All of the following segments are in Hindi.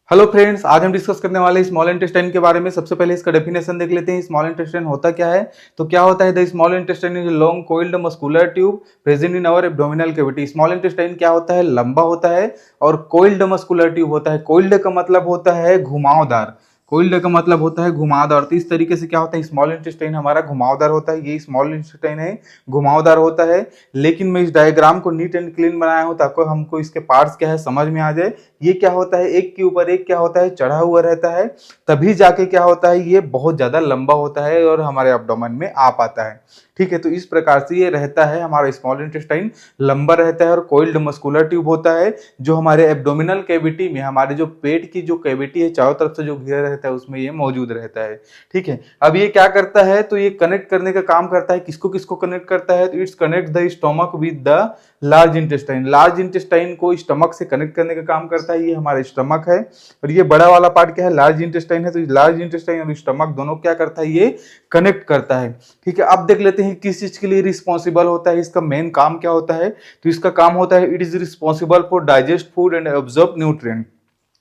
हेलो फ्रेंड्स, आज हम डिस्कस करने वाले स्मॉल इंटेस्टाइन के बारे में। सबसे पहले इसका डेफिनेशन देख लेते हैं। स्मॉल इंटेस्टाइन होता क्या है? तो क्या होता है, the small intestine is long coiled muscular tube present in our abdominal cavity. Small intestine क्या होता है? लंबा होता है और कोइल्ड मस्कुलर ट्यूब होता है। कोइल्ड का मतलब होता है घुमावदार। कोइल्ड का मतलब होता है घुमावदार। तो इस तरीके से क्या होता है, स्मॉल इंटेस्टाइन हमारा घुमावदार होता है। ये स्मॉल इंटेस्टाइन है, घुमावदार होता है। लेकिन मैं इस डायग्राम को नीट एंड क्लीन बनाया हूं ताकि हमको इसके पार्ट्स क्या है समझ में आ जाए। ये क्या होता है, एक के ऊपर एक क्या होता है, चढ़ा हुआ रहता है। तभी जाके क्या होता है, ये बहुत ज्यादा लंबा होता है और हमारे एब्डोमेन में आ पाता है। ठीक है, तो इस प्रकार से ये रहता है। हमारा स्मॉल इंटेस्टाइन लंबा रहता है और कोइल्ड मस्कुलर ट्यूब होता है, जो हमारे एब्डोमिनल कैविटी में, हमारे जो पेट की जो कैविटी है चारों तरफ से जो घिरा रहता है, उसमें ये मौजूद रहता है। ठीक है, अब ये क्या करता है, तो ये कनेक्ट करने का काम करता है। किसको किसको कनेक्ट करता है? तो it's connect the stomach with the large intestine. Large intestine को स्टमक से कनेक्ट करने का काम करता है। ये हमारा स्टमक है और ये बड़ा वाला पार्ट क्या है, लार्ज इंटेस्टाइन है। तो लार्ज इंटेस्टाइन और स्टमक दोनों क्या करता है, ये कनेक्ट करता है। ठीक है, अब देख लेते हैं किस चीज के लिए रिस्पॉन्सिबल होता है, इसका मेन काम क्या होता है। तो इसका काम होता है, it is responsible for digest food and absorb nutrient.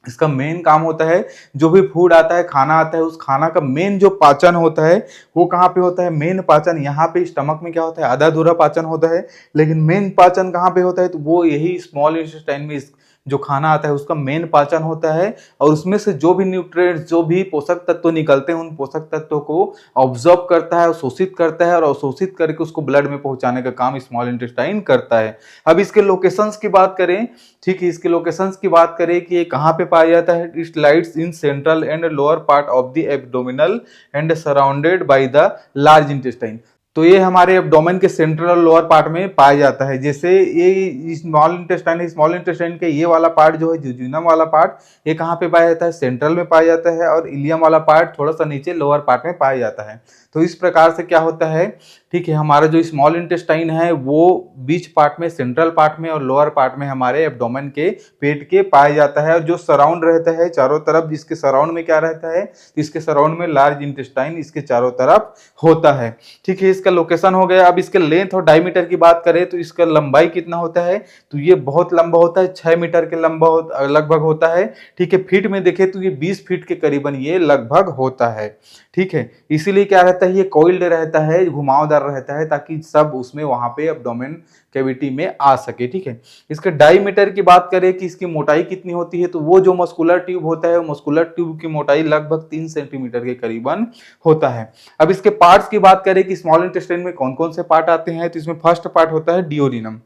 इसका मेन काम होता है, जो भी फूड आता है, खाना आता है, उस खाना का मेन जो पाचन होता है वो कहाँ पे होता है? मेन पाचन यहाँ पे स्टमक में क्या होता है, आधा अधूरा पाचन होता है। लेकिन मेन पाचन कहाँ पे होता है? तो वो यही स्मॉल इंटेस्टाइन में जो खाना आता है उसका मेन पाचन होता है। और उसमें से जो भी न्यूट्रिएंट्स, जो भी पोषक तत्व निकलते हैं, उन पोषक तत्वों को ऑब्जॉर्ब करता है, शोषित करता है और अवशोषित करके उसको ब्लड में पहुंचाने का काम स्मॉल इंटेस्टाइन करता है। अब इसके लोकेशंस की बात करें, ठीक है, इसके लोकेशंस की बात करें कि ये कहाँ पे पाया जाता है। It lights in central and lower part of the abdominal and surrounded by the large intestine. तो ये हमारे एब्डोमेन के सेंट्रल और लोअर पार्ट में पाया जाता है। जैसे ये स्मॉल इंटेस्टाइन है, स्मॉल इंटेस्टाइन के ये वाला पार्ट जो है, जिजुनम वाला पार्ट, ये कहाँ पे पाया जाता है? सेंट्रल में पाया जाता है। और इलियम वाला पार्ट थोड़ा सा नीचे लोअर पार्ट में पाया जाता है। तो इस प्रकार से क्या होता है, ठीक है, हमारा जो स्मॉल इंटेस्टाइन है वो बीच पार्ट में, सेंट्रल पार्ट में और लोअर पार्ट में हमारे एब्डोमेन के, पेट के पाया जाता है। और जो सराउंड रहता है चारों तरफ, जिसके सराउंड में क्या रहता है, इसके सराउंड में लार्ज इंटेस्टाइन इसके चारों तरफ होता है। ठीक है, इसका लोकेशन हो गया। अब इसके लेंथ और डायमीटर की बात करें तो इसका लंबाई कितना होता है, तो ये बहुत लंबा होता है, 6 मीटर के लंबा लगभग होता है। ठीक है, फीट में देखें तो ये 20 फीट के करीबन ये लगभग होता है। ठीक है, इसीलिए क्या रहता है, ये कोइल्ड रहता है, घुमावदार रहता है, ताकि सब उसमें वहां पे एब्डोमेन कैविटी में आ सके। ठीक है, इसके डायमीटर की बात करें कि इसकी मोटाई कितनी होती है, तो वो जो मस्कुलर ट्यूब होता है, वो मस्कुलर ट्यूब की मोटाई लगभग 3 सेंटीमीटर के करीबन होता है। अब इसके पार्ट्स की बात करें कि स्मॉल इंटेस्टाइन में कौन कौन से पार्ट आते हैं, तो इसमें फर्स्ट पार्ट होता है डियोडिनम।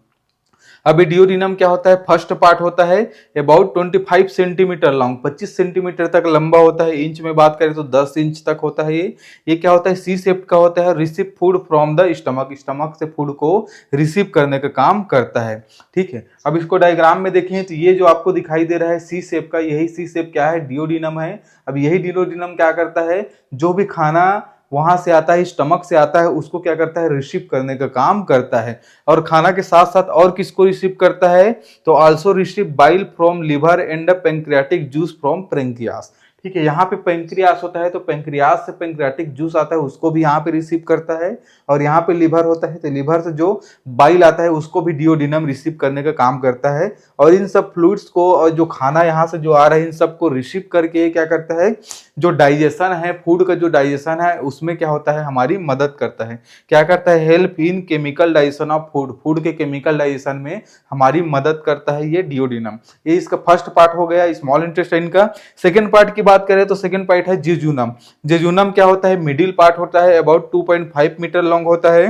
अभी डियोडिनम क्या होता है, फर्स्ट पार्ट होता है अबाउट 25 सेंटीमीटर लॉन्ग, 25 सेंटीमीटर तक लंबा होता है। इंच में बात करें तो 10 इंच तक होता है। ये क्या होता है, सी शेप का होता है। Receive food from the stomach, stomach से फूड को रिसीव करने का काम करता है। ठीक है, अब इसको डायग्राम में देखें तो ये जो आपको दिखाई दे रहा है सी शेप का, यही सी शेप क्या है, डियोडिनम है। अब यही डियोडिनम क्या करता है, जो भी खाना वहां से आता है, स्टमक से आता है, उसको क्या करता है, रिसीव करने का काम करता है। और खाना के साथ साथ और किसको रिसीव करता है, तो also receive bile from liver and pancreatic juice from pancreas. ठीक है, यहाँ पे पेंक्रियास होता है तो पेंक्रियास से पेंक्रियाटिक जूस आता है, उसको भी यहाँ पे रिसीव करता है। और यहाँ पे लिवर होता है तो लिवर से जो बाइल आता है उसको भी डियोडिनम रिसीव करने का काम करता है। और इन सब फ्लूइड्स को और जो खाना यहाँ से जो आ रहा है, इन सबको रिसीव करके क्या करता है, जो डाइजेशन है, फूड का जो डाइजेशन है, उसमें क्या होता है, हमारी मदद करता है। क्या करता है, help in chemical digestion of food, food के केमिकल डाइजेशन में हमारी मदद करता है ये डियोडिनम। ये इसका फर्स्ट पार्ट हो गया स्मॉल इंटेस्टाइन का। सेकंड पार्ट की बात करें तो सेकंड पार्ट है जिजुनम। जिजुनम क्या होता है, मिडिल पार्ट होता है, अबाउट 2.5 मीटर लॉन्ग होता है।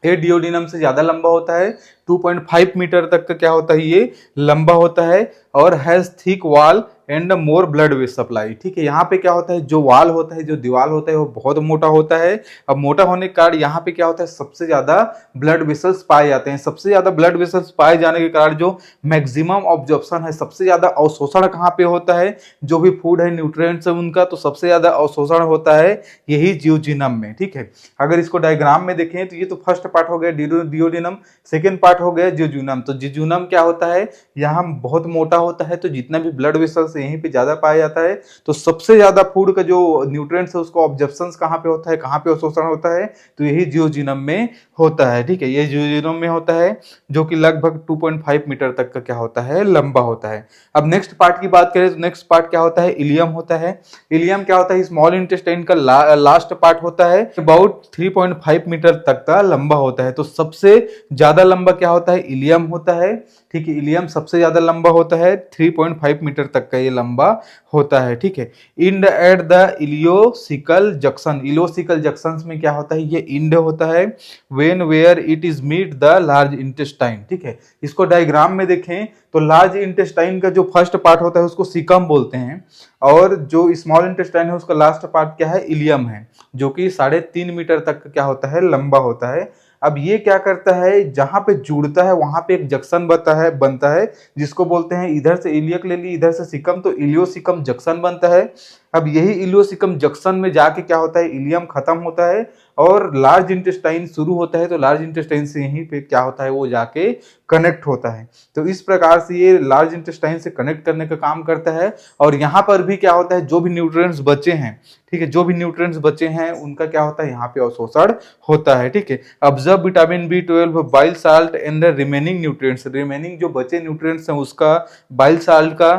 ये डियोडिनम से ज्यादा लंबा होता है, 2.5 मीटर तक का क्या होता है, ये लंबा होता है। और has thick wall and more blood vessel supply. ठीक है, यहाँ पे क्या होता है, जो वाल होता है, जो दीवार होता है, वो बहुत मोटा होता है। अब मोटा होने के कारण यहाँ पे क्या होता है, सबसे ज्यादा ब्लड वेसल्स पाए जाते हैं। सबसे ज्यादा ब्लड वेसल्स पाए जाने के कारण जो मैक्सिमम ऑब्जॉर्प्शन है, सबसे ज्यादा अवशोषण कहाँ पे होता है, जो भी फूड है, न्यूट्रिएंट्स है उनका, तो सबसे ज्यादा अवशोषण होता है यही जियोजिनम में। ठीक है, अगर इसको डायग्राम में देखें तो ये तो फर्स्ट पार्ट हो गया डियोडिनम, सेकेंड पार्ट हो गया जियोजिनम। तो जियोजिनम क्या होता है, यहाँ बहुत मोटा होता है, तो जितना भी ब्लड वेसल्स यहीं पे ज्यादा पाया जाता है। तो सबसे ज्यादा फूड का जो न्यूट्रिएंट्स है उसको ऑब्जॉर्प्शन कहाँ पे होता है, कहाँ पे अवशोषण होता है, तो यही जियोजिनम में होता है। ठीक है, ये जियोजिनम में होता है, जो कि लगभग 2.5 मीटर तक का क्या होता है, लंबा होता है। अब नेक्स्ट पार्ट की बात करें तो नेक्स्ट पार्ट क्या होता है, इलियम होता है। इलियम क्या होता है, स्मॉल इंटेस्टाइन का लास्ट पार्ट होता है, अबाउट 3.5 मीटर तक का लंबा होता है। तो सबसे ज्यादा लंबा क्या होता है, इलियम होता है। ठीक है, इलियम सबसे ज्यादा लंबा होता है, 3.5 मीटर तक का ये लंबा होता है। ठीक है, end at the ileocecal junction, ileocecal junction में क्या होता है, ये इंड होता है, when where it is meet the large intestine. ठीक है, इसको डायग्राम में देखें तो लार्ज इंटेस्टाइन का जो फर्स्ट पार्ट होता है उसको सीकम बोलते हैं, और जो स्मॉल इंटेस्टाइन है उसका लास्ट पार्ट क्या है, इलियम है, जो कि 3.5 मीटर तक क्या होता है, लंबा होता है। अब ये क्या करता है, जहां पे जुड़ता है वहां पे एक जंक्शन बनता है जिसको बोलते हैं, इधर से इलियक ले ली, इधर से सिकम, तो इलियोसिकम जंक्शन बनता है। अब यही इलियोसिकम जंक्शन में जाके क्या होता है, इलियम खत्म होता है और लार्ज इंटेस्टाइन शुरू होता है। तो लार्ज इंटेस्टाइन से यहीं पे क्या होता है, वो जाके कनेक्ट होता है। तो इस प्रकार से ये लार्ज इंटेस्टाइन से कनेक्ट करने का काम करता है। और यहाँ पर भी क्या होता है, जो भी न्यूट्रिएंट्स बचे हैं, ठीक है, जो भी न्यूट्रिएंट्स बचे हैं उनका क्या होता है, यहाँ पे अवशोषण होता है। ठीक है, observe vitamin B12, bile salt and the remaining nutrients, remaining जो बचे न्यूट्रिएंट्स हैं उसका, बाइल साल्ट का,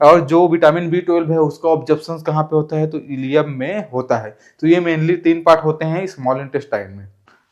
और जो विटामिन B12 है उसका ऑब्जॉर्प्शन कहाँ पे होता है, तो इलियम में होता है। तो ये मेनली 3 पार्ट होते हैं स्मॉल इंटेस्टाइन में।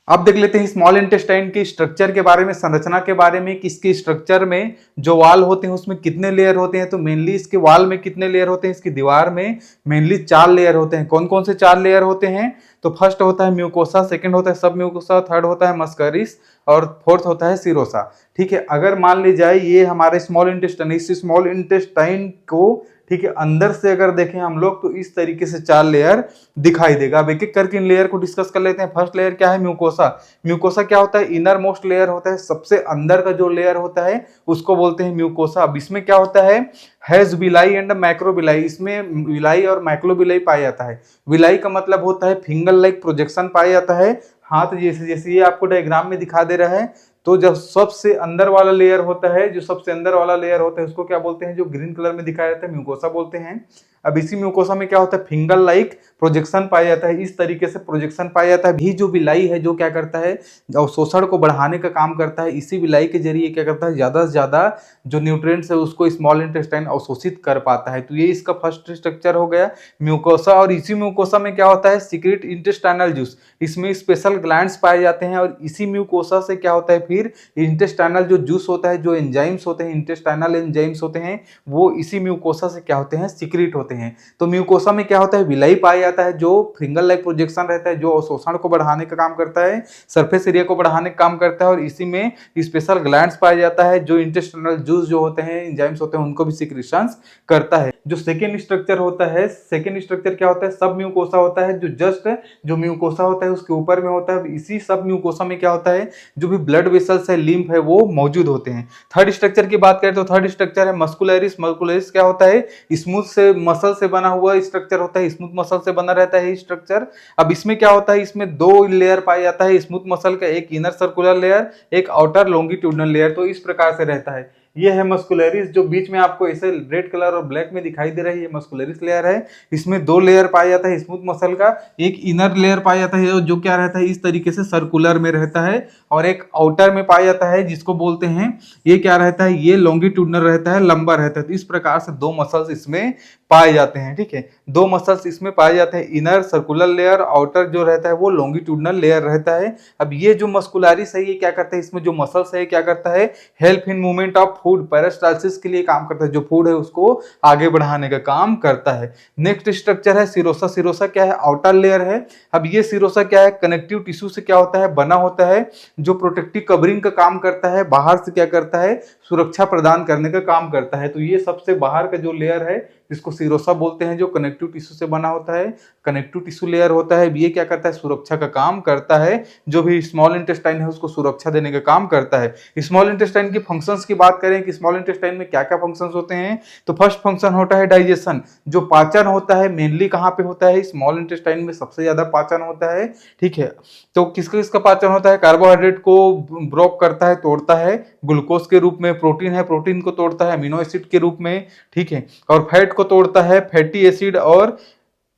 अब देख लेते हैं स्मॉल इंटेस्टाइन की स्ट्रक्चर के बारे में, संरचना के बारे में, कि इसके स्ट्रक्चर में जो वाल होते हैं उसमें कितने लेयर होते हैं। तो मेनली इसके वाल में कितने लेयर होते हैं, इसकी दीवार में मेनली 4 लेयर होते हैं। कौन कौन से 4 लेयर होते हैं, तो फर्स्ट होता है म्यूकोसा, सेकंड होता है सब म्यूकोसा, थर्ड होता है मस्करिस, और फोर्थ होता है सीरोसा। ठीक है, अगर मान ली जाए ये हमारे स्मॉल इंटेस्टाइन, इस स्मॉल इंटेस्टाइन को, ठीक है, अंदर से अगर देखें हम लोग तो इस तरीके से 4 लेयर दिखाई देगा। अब एक एक करके इन लेयर को डिस्कस कर लेते हैं। फर्स्ट लेयर क्या है, म्यूकोसा। म्यूकोसा क्या होता है, इनर मोस्ट लेयर होता है, सबसे अंदर का जो लेयर होता है उसको बोलते हैं म्यूकोसा। अब इसमें क्या होता है, हैज विलाई एंड मैक्रोविलाई, इसमें विलाई और मैक्रोविलाई पाया जाता है। विलाई का मतलब होता है फिंगर लाइक प्रोजेक्शन पाया जाता है, हाथ जैसे, जैसे ये आपको डायग्राम में दिखा दे रहा है। तो जब सबसे अंदर वाला लेयर होता है, जो सबसे अंदर वाला लेयर होता है उसको क्या बोलते हैं, जो ग्रीन कलर में दिखाया जाता है, म्यूकोसा बोलते हैं। अब इसी म्यूकोसा में क्या होता है, फिंगर लाइक प्रोजेक्शन पाया जाता है, इस तरीके से प्रोजेक्शन पाया जाता है। भी जो विलाई है जो क्या करता है, अवशोषण को बढ़ाने का काम करता है। इसी विलाई के जरिए क्या करता है, ज्यादा से ज्यादा जो न्यूट्रिएंट्स है उसको स्मॉल इंटेस्टाइन अवशोषित कर पाता है। तो ये इसका फर्स्ट स्ट्रक्चर हो गया म्यूकोसा। और इसी म्यूकोसा में क्या होता है, सीक्रेट इंटेस्टाइनल जूस, इसमें स्पेशल ग्लैंड्स पाए जाते हैं। और इसी म्यूकोसा से क्या होता है, फिर इंटेस्टाइनल जो जूस होता है, जो एंजाइम्स होते हैं, इंटेस्टाइनल एंजाइम्स होते हैं, वो इसी म्यूकोसा से क्या होते हैं, सीक्रेट होते हैं। तो म्यूकोसा में क्या होता है, विलाई पाया जाता है, जो फिंगर लाइक प्रोजेक्शन रहता है, जो अवशोषण को बढ़ाने का काम करता है, सरफेस एरिया को बढ़ाने का काम करता है। और इसी में स्पेशल ग्लैंड्स पाया जाता है, जो इंटेस्टाइनल जूस जो होते हैं, एंजाइम्स होते हैं, उनको भी सीक्रेशंस करता है। जो सेकेंड स्ट्रक्चर होता है, सेकेंड स्ट्रक्चर क्या होता है, सब म्यूकोसा होता है, जो जस्ट जो म्यूकोसा होता है उसके ऊपर में होता है। इसी सब म्यूकोसा में क्या होता है, जो भी ब्लड वेसल्स है, लिम्फ है, वो मौजूद होते हैं। थर्ड स्ट्रक्चर की बात करें तो थर्ड स्ट्रक्चर है मस्कुलरिस। मस्कुलरिस क्या होता है, स्मूथ से मसल से बना हुआ स्ट्रक्चर होता है, स्मूथ मसल से बना रहता है स्ट्रक्चर। अब इसमें क्या होता है, इसमें 2 लेयर पाया जाता है स्मूथ मसल का, एक इनर सर्कुलर लेयर, एक आउटर लॉन्गिट्यूडनल लेयर। तो इस प्रकार से रहता है। ये है मस्कुलरिस, जो बीच में आपको ऐसे रेड कलर और ब्लैक में दिखाई दे रहा है, ये मस्कुलरिस लेयर है। इसमें 2 लेयर पाया जाता है स्मूथ मसल का, एक इनर लेयर पाया जाता है जो क्या रहता है, इस तरीके से सर्कुलर में रहता है, और एक आउटर में पाया जाता है जिसको बोलते हैं, ये क्या रहता है, ये लॉन्गिट्यूडनल रहता है, लंबा रहता है। तो इस प्रकार से 2 मसल्स इसमें पाए जाते हैं। ठीक है, 2 मसल्स इसमें पाए जाते हैं, इनर सर्कुलर लेयर, आउटर जो रहता है वो लॉन्गिट्यूडनल लेयर रहता है। अब ये जो मस्कुलरिस है ये क्या करता है, इसमें जो मसल्स है क्या करता है, help in movement of food, peristalsis के लिए काम करता है, जो फूड है उसको आगे बढ़ाने का काम करता है। नेक्स्ट स्ट्रक्चर है सिरोसा। सिरोसा क्या है, आउटर लेयर है। अब ये सिरोसा क्या है, कनेक्टिव टिश्यू से क्या होता है, बना होता है, जो प्रोटेक्टिव कवरिंग का काम करता है, बाहर से क्या करता है, सुरक्षा प्रदान करने का काम करता है। तो ये सबसे बाहर का जो लेयर है जिसको सिरोसा बोलते हैं, जो कनेक्टिव टिश्यू से बना होता है, कनेक्टिव टिश्यू लेयर होता है, ये क्या करता है, सुरक्षा का काम करता है। जो भी स्मॉल इंटेस्टाइन है उसको सुरक्षा देने का काम करता है। स्मॉल इंटेस्टाइन की फंक्शंस की बात करें करें कि स्मॉल इंटेस्टाइन में क्या क्या फंक्शंस होते हैं, तो फर्स्ट फंक्शन होता है डाइजेशन। जो पाचन होता है मेनली कहाँ पे होता है, स्मॉल इंटेस्टाइन में सबसे ज्यादा पाचन होता है। ठीक है, तो किसका किसका पाचन होता है, कार्बोहाइड्रेट को ब्रोक करता है, तोड़ता है ग्लूकोज के रूप में, प्रोटीन है प्रोटीन को तोड़ता है अमीनो एसिड के रूप में। ठीक है, और फैट को तोड़ता है फैटी एसिड और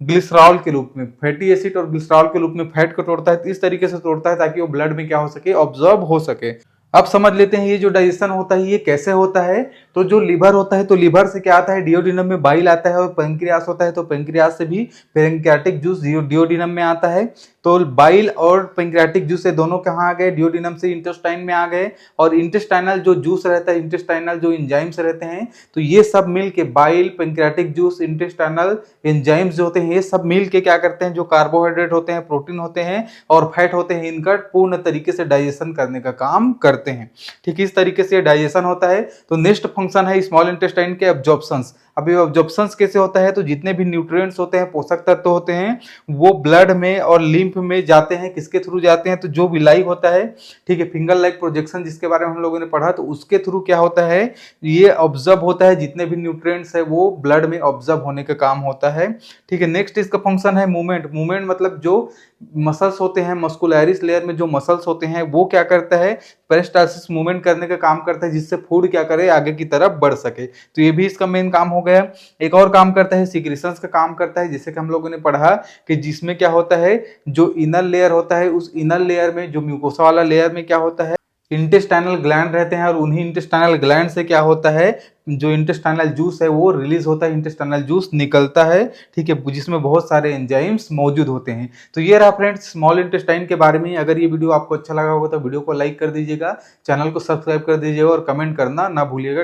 ग्लिसरॉल के रूप में, फैटी एसिड और ग्लिसरॉल के रूप में फैट को तोड़ता है। इस तरीके से तोड़ता है ताकि वो ब्लड में क्या हो सके, ऑब्जर्व हो सके। अब समझ लेते हैं ये जो डाइजेशन होता है ये कैसे होता है। तो जो लीवर होता है, तो लीवर से क्या आता है, डिओडिनम में बाइल आता है, और पेंक्रियास होता है तो पेंक्रियास से भी पेंक्रियाटिक जूस डिओडिनम में आता है। तो बाइल और पेंक्रियाटिक जूस से दोनों कहाँ आ गए, डिओडिनम से इंटेस्टाइन में आ गए। और इंटेस्टाइनल जो जूस रहता है, इंटेस्टाइनल जो इंजाइम्स रहते हैं, तो ये सब मिल के bile, pancreatic juice, intestinal enzymes जो होते हैं, ये सब मिल के क्या करते हैं, जो कार्बोहाइड्रेट होते हैं, प्रोटीन होते हैं और फैट होते हैं, इनका पूर्ण तरीके से डाइजेशन करने का काम करते हैं। ठीक, इस तरीके से डाइजेशन होता है। तो नेक्स्ट फंक्शन है स्मॉल इंटेस्टाइन के एब्जॉर्प्शंस। अभी एब्जॉर्प्शंस कैसे होता है, तो जितने भी न्यूट्रिएंट्स होते हैं, पोषक तत्व होते हैं, वो ब्लड में और लिम्फ में जाते हैं। किसके थ्रू जाते हैं, तो जो विलाई होता है, ठीक है, फिंगर लाइक प्रोजेक्शन जिसके बारे में हम लोगों ने पढ़ा, तो उसके थ्रू क्या होता है, ये ऑब्जर्व होता है, जितने भी न्यूट्रिएंट्स है वो ब्लड में ऑब्जर्व होने का काम होता है। ठीक है, नेक्स्ट इसका फंक्शन है मूवमेंट। मूवमेंट मतलब जो मसल्स होते हैं, मस्कुलरिस लेयर में जो मसल्स होते हैं, वो क्या करता है, पेरिस्टालसिस मूवमेंट करने का काम करता है, जिससे फूड क्या करे, आगे की तरफ बढ़ सके। तो ये भी इसका मेन काम हो गया। एक और काम करता है, सिक्रीशंस का काम करता है, जैसे कि हम लोगों ने पढ़ा कि जिसमें क्या होता है, जो इनर लेयर होता है, उस इनर लेयर में, जो म्यूकोसा वाला लेयर में क्या होता है, इंटेस्टाइनल ग्लैंड रहते हैं, और उन्हीं इंटेस्टाइनल ग्लैंड से क्या होता है, जो इंटेस्टाइनल जूस है वो रिलीज होता है, इंटेस्टाइनल जूस निकलता है। ठीक है, जिसमें बहुत सारे एंजाइम्स मौजूद होते हैं। तो ये रहा फ्रेंड्स स्मॉल इंटेस्टाइन के बारे में। अगर ये वीडियो आपको अच्छा लगा होगा तो वीडियो को लाइक कर दीजिएगा, चैनल को सब्सक्राइब कर दीजिएगा और कमेंट करना ना भूलिएगा।